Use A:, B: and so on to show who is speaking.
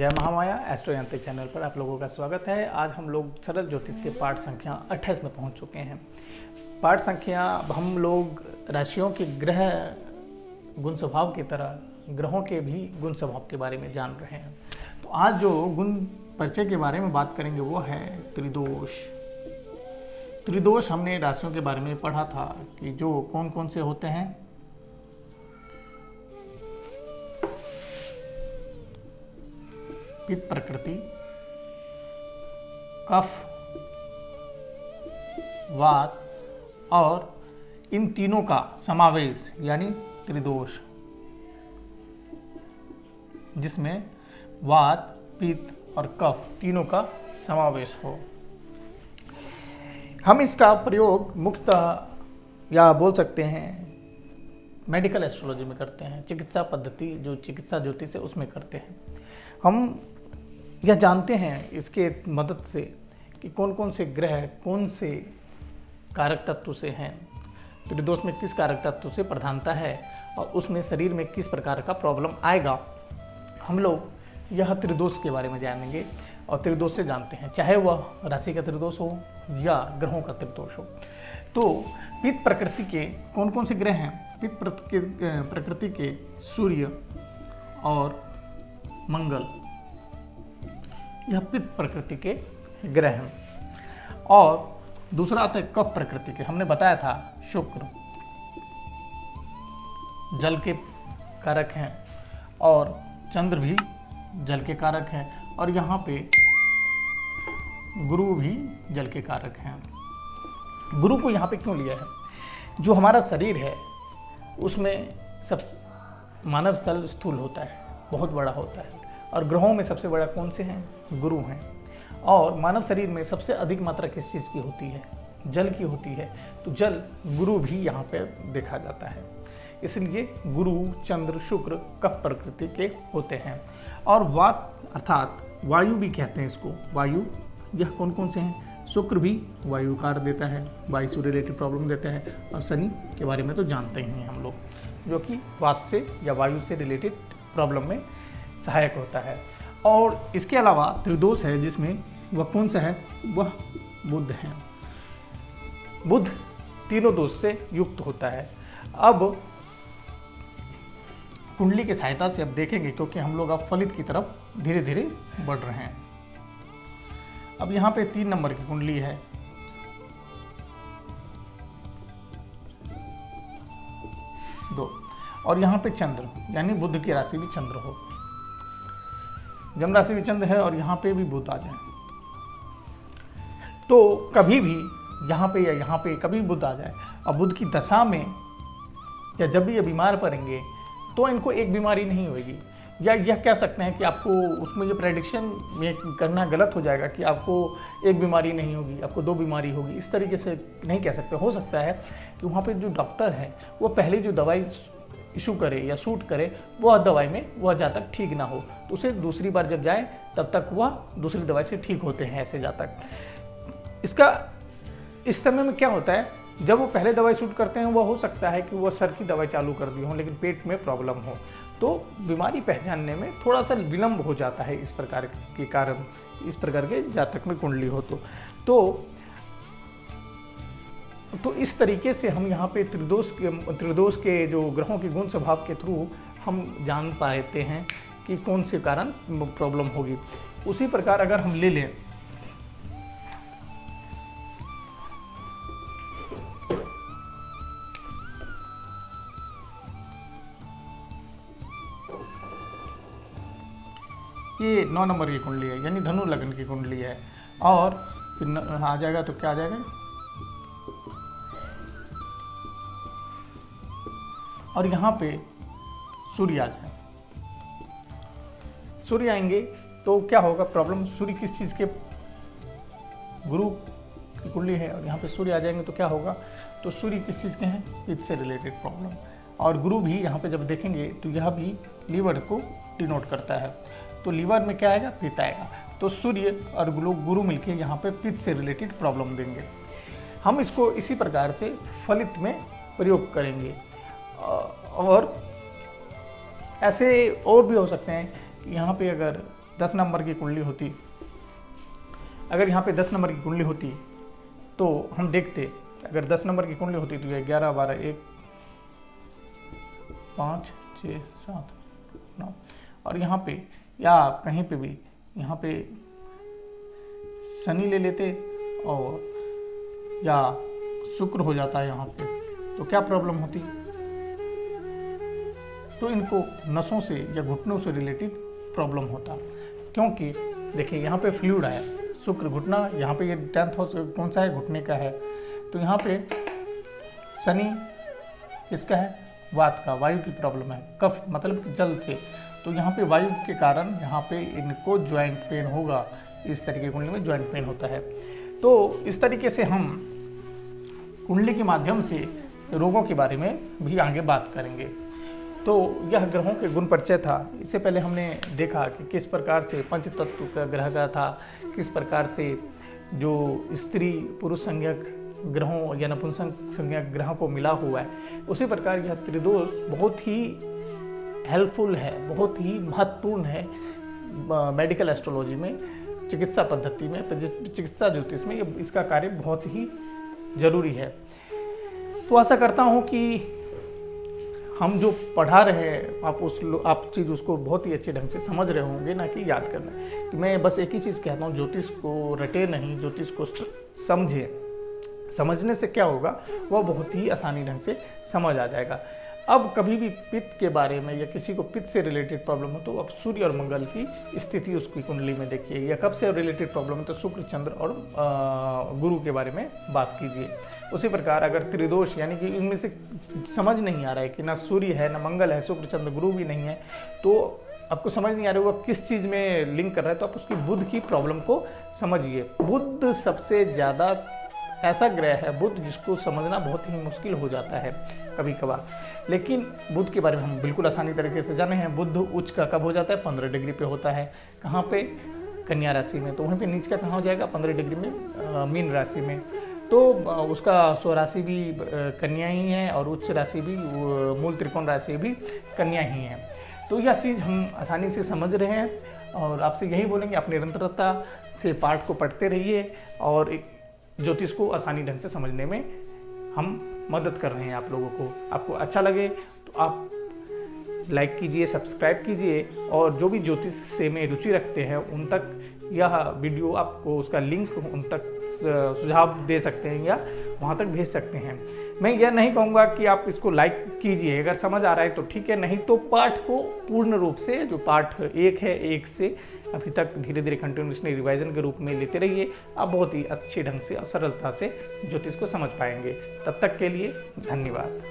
A: जय महामाया एस्ट्रो यांत्रिक चैनल पर आप लोगों का स्वागत है। आज हम लोग सरल ज्योतिष के पाठ संख्या 28 में पहुंच चुके हैं। पाठ संख्या हम लोग राशियों के ग्रह गुण स्वभाव की तरह ग्रहों के भी गुण स्वभाव के बारे में जान रहे हैं। तो आज जो गुण परिचय के बारे में बात करेंगे वो है त्रिदोष। त्रिदोष हमने राशियों के बारे में पढ़ा था कि जो कौन कौन से होते हैं। पित्त प्रकृति, कफ, वात और इन तीनों का समावेश यानी त्रिदोष, जिसमें वात, पित्त और कफ तीनों का समावेश हो। हम इसका प्रयोग मुख्यतः या बोल सकते हैं मेडिकल एस्ट्रोलॉजी में करते हैं। चिकित्सा पद्धति जो चिकित्सा ज्योतिष है उसमें करते हैं। हम यह जानते हैं इसके मदद से कि कौन कौन से ग्रह कौन से कारक तत्व से हैं, त्रिदोष में किस कारक तत्व से प्रधानता है और उसमें शरीर में किस प्रकार का प्रॉब्लम आएगा। हम लोग यह त्रिदोष के बारे में जानेंगे और त्रिदोष से जानते हैं, चाहे वह राशि का त्रिदोष हो या ग्रहों का त्रिदोष हो। तो पित्त प्रकृति के कौन कौन से ग्रह हैं? पित्त प्रकृति के सूर्य और मंगल, यह पित्त प्रकृति के ग्रह हैं। और दूसरा आता है कफ प्रकृति के। हमने बताया था शुक्र जल के कारक हैं और चंद्र भी जल के कारक हैं और यहाँ पे गुरु भी जल के कारक हैं। गुरु को यहाँ पे क्यों लिया है? जो हमारा शरीर है उसमें सब मानव स्थल स्थूल होता है, बहुत बड़ा होता है, और ग्रहों में सबसे बड़ा कौन से हैं? गुरु हैं। और मानव शरीर में सबसे अधिक मात्रा किस चीज़ की होती है? जल की होती है। तो जल गुरु भी यहाँ पे देखा जाता है, इसलिए गुरु, चंद्र, शुक्र कफ प्रकृति के होते हैं। और वात अर्थात वायु भी कहते हैं इसको। वायु यह कौन कौन से हैं? शुक्र भी वायु कार देता है, वायु से रिलेटेड प्रॉब्लम देता है। और शनि के बारे में तो जानते ही हैं हम लोग, जो कि वात से या वायु से रिलेटेड प्रॉब्लम में सहायक होता है। और इसके अलावा त्रिदोष है जिसमें वह कौन सा है? वह बुध है। बुध तीनों दोष से युक्त होता है। अब कुंडली की सहायता से अब देखेंगे, क्योंकि हम लोग अब फलित की तरफ धीरे धीरे बढ़ रहे हैं। अब यहाँ पे 3 नंबर की कुंडली है। दो, और यहाँ पे चंद्र यानी बुध की राशि भी चंद्र हो। जन्म राशि भी चंद्र है और यहाँ पे भी बुध आ जाए, तो कभी भी यहाँ पे या यहाँ पे कभी बुध आ जाए और बुध की दशा में या जब भी ये बीमार पड़ेंगे तो इनको एक बीमारी नहीं होगी। या यह कह सकते हैं कि आपको उसमें जो प्रेडिक्शन में करना गलत हो जाएगा कि आपको एक बीमारी नहीं होगी, आपको 2 बीमारी होगी, इस तरीके से नहीं कह सकते। हो सकता है कि वहाँ पे जो डॉक्टर है वो पहले जो दवाई इशू करे या सूट करे वह दवाई में वह जातक ठीक ना हो, तो उसे दूसरी बार जब जाए तब तक वह दूसरी दवाई से ठीक होते हैं ऐसे जातक। इसका इस समय में क्या होता है, जब वो पहले दवाई सूट करते हैं वह हो सकता है कि वह सर की दवाई चालू कर दी हो लेकिन पेट में प्रॉब्लम हो, तो बीमारी पहचानने में थोड़ा सा विलम्ब हो जाता है। इस प्रकार के कारण इस प्रकार के जातक में कुंडली हो तो इस तरीके से हम यहाँ पे त्रिदोष के जो ग्रहों के गुण स्वभाव के थ्रू हम जान पाते हैं कि कौन से कारण प्रॉब्लम होगी। उसी प्रकार अगर हम ले लें ये 9 नंबर की कुंडली है, यानी धनु लग्न की कुंडली है। और फिर आ जाएगा तो क्या आ जाएगा, और यहाँ पे सूर्य आ जाए। सूर्य आएंगे तो क्या होगा प्रॉब्लम? सूर्य किस चीज़ के? गुरु की कुंडली है और यहाँ पे सूर्य आ जाएंगे तो क्या होगा? तो सूर्य किस चीज़ के हैं? पित्त से रिलेटेड प्रॉब्लम। और गुरु भी यहाँ पे जब देखेंगे तो यह भी लीवर को डिनोट करता है, तो लीवर में क्या आएगा? पित्त आएगा। तो सूर्य और गुरु मिलके यहाँ पे पित्त से रिलेटेड प्रॉब्लम देंगे। हम इसको इसी प्रकार से फलित में प्रयोग करेंगे। और ऐसे और भी हो सकते हैं कि यहाँ पे अगर 10 नंबर की कुंडली होती, अगर यहाँ पे 10 नंबर की कुंडली होती तो हम देखते, अगर 10 नंबर की कुंडली होती तो ये 11 12 1 5 6 7 9, और यहाँ पे या कहीं पे भी यहाँ पे शनि ले लेते और या शुक्र हो जाता है यहाँ पे, तो क्या प्रॉब्लम होती? तो इनको नसों से या घुटनों से रिलेटेड प्रॉब्लम होता, क्योंकि देखिए यहाँ पे फ्लूइड आया, शुक्र घुटना, यहाँ पे ये 10th हाउस कौन सा है? घुटने का है। तो यहाँ पे शनि इसका है वात का, वायु की प्रॉब्लम है, कफ मतलब जल से, तो यहाँ पे वायु के कारण यहाँ पे इनको ज्वाइंट पेन होगा, इस तरीके की कुंडली में ज्वाइंट पेन होता है। तो इस तरीके से हम कुंडली के माध्यम से रोगों के बारे में भी आगे बात करेंगे। तो यह ग्रहों के गुण परिचय था। इससे पहले हमने देखा कि किस प्रकार से पंच तत्व का ग्रह का था, किस प्रकार से जो स्त्री पुरुष संज्ञक ग्रहों या नपुंसक संज्ञक ग्रहों को मिला हुआ है, उसी प्रकार यह त्रिदोष बहुत ही हेल्पफुल है, बहुत ही महत्वपूर्ण है मेडिकल एस्ट्रोलॉजी में, चिकित्सा पद्धति में, चिकित्सा ज्योतिष में इसका कार्य बहुत ही जरूरी है। तो आशा करता हूँ कि हम जो पढ़ा रहे हैं आप चीज़ उसको बहुत ही अच्छे ढंग से समझ रहे होंगे, ना कि याद करना। कि मैं बस एक ही चीज़ कहता हूँ, ज्योतिष को रटे नहीं, ज्योतिष को समझे। समझने से क्या होगा, वह बहुत ही आसानी ढंग से समझ आ जाएगा। अब कभी भी पित्त के बारे में या किसी को पित्त से रिलेटेड प्रॉब्लम हो तो अब सूर्य और मंगल की स्थिति उसकी कुंडली में देखिए, या कब से रिलेटेड प्रॉब्लम है तो शुक्र चंद्र और गुरु के बारे में बात कीजिए। उसी प्रकार अगर त्रिदोष यानी कि इनमें से समझ नहीं आ रहा है कि ना सूर्य है, ना मंगल है, शुक्र चंद्र गुरु भी नहीं है, तो आपको समझ नहीं आ रहा होगा किस चीज़ में लिंक कर रहा है, तो आप उसकी बुध की प्रॉब्लम को समझिए। बुध सबसे ज़्यादा ऐसा ग्रह है, बुध जिसको समझना बहुत ही मुश्किल हो जाता है कभी कभार, लेकिन बुध के बारे में हम बिल्कुल आसानी तरीके से जाने हैं। बुध उच्च का कब हो जाता है? 15 डिग्री पे होता है। कहाँ पे? कन्या राशि में। तो वहीं पे नीच का कहाँ हो जाएगा? 15 डिग्री में मीन राशि में। तो उसका स्वराशि भी कन्या ही है और उच्च राशि भी, मूल त्रिकोण राशि भी कन्या ही है। तो यह चीज़ हम आसानी से समझ रहे हैं और आपसे यही बोलेंगे, आप निरंतरता से पाठ को पढ़ते रहिए और ज्योतिष को आसानी ढंग से समझने में हम मदद कर रहे हैं आप लोगों को। आपको अच्छा लगे तो आप लाइक कीजिए, सब्सक्राइब कीजिए, और जो भी ज्योतिष से में रुचि रखते हैं उन तक यह वीडियो, आपको उसका लिंक उन तक सुझाव दे सकते हैं या वहाँ तक भेज सकते हैं। मैं यह नहीं कहूँगा कि आप इसको लाइक कीजिए, अगर समझ आ रहा है तो ठीक है, नहीं तो पाठ को पूर्ण रूप से, जो पाठ 1 है 1 से अभी तक धीरे धीरे कंटिन्यूसली रिवाइजन के रूप में लेते रहिए। आप बहुत ही अच्छे ढंग से और सरलता से ज्योतिष को समझ पाएंगे। तब तक के लिए धन्यवाद।